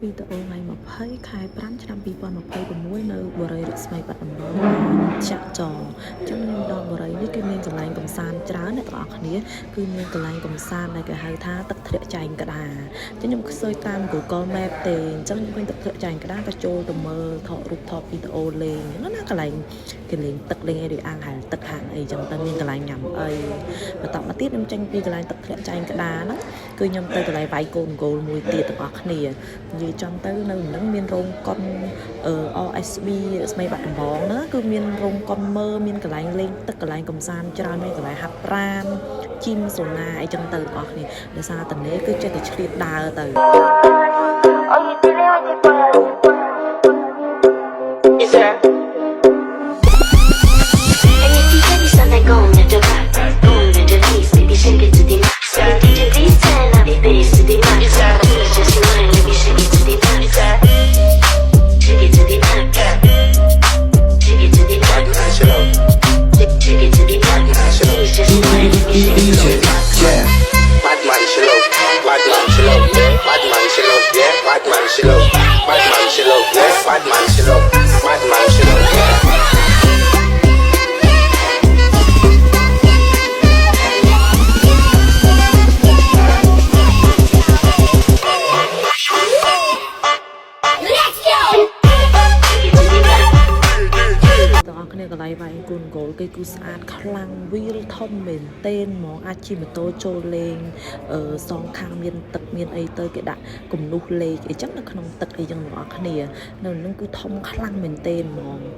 វីដេអូថ្ងៃ20ខែ5ឆ្នាំ2026នៅបរិយារស្មីបាត់ដំបងចាក់ចងអញ្ចឹងខ្ញុំដល់បរិយានេះគឺមានកន្លែងកំសាន្តច្រើនអ្នកទាំងអស់គ្នាគឺមានកន្លែងកំសាន្តដែលគេហៅថាទឹកធ្លាក់ចែងក្តារអញ្ចឹងខ្ញុំឃើញតាម Google Map ទេអញ្ចឹងខ្ញុំឃើញទឹកធ្លាក់ចែងក្តារក៏ចូលទៅមើលថតរូបថតវីដេអូលេងណាកន្លែងគេលេងទឹកលេងអីឬអាំងហែលទឹកហាងអីអញ្ចឹងទៅមានកន្លែងញ៉ាំអីបន្តមកទៀតខ្ញុំចេញពីកន្លែងទឹកធ្លាក់ចែងក្តារហ្នឹងគឺខ្ញុំទៅកន្លែងវាយកូនគោលមួយទៀតទាំងអស់គ្នានិយាយចំទៅនៅនឹងមានរោងកុនRSB ស្មីបាត់ដំបងណាគឺមានរោងកុនមើមានកន្លែងលេងទឹកកន្លែងកំសាន្តច្រើនមានកន្លែងហាត់ប្រាណជីមសូណាអីចឹងទៅទាំងអស់គ្នាដោយសារតនេគឺចេះតែឆ្លៀតដើរទៅ កន្លែងវាយគូនគោលគេគឺស្អាតខ្លាំងវាលធំមែនទែនហ្មងអាចជិះម៉ូតូចូលលេងសងខាងមានទឹកមានអីទៅគេដាក់គំនុះលេខអីចឹងនៅក្នុងទឹកអីចឹងបងប្អូនគ្នានៅនឹងគឺធំខ្លាំងមែនទែនហ្មង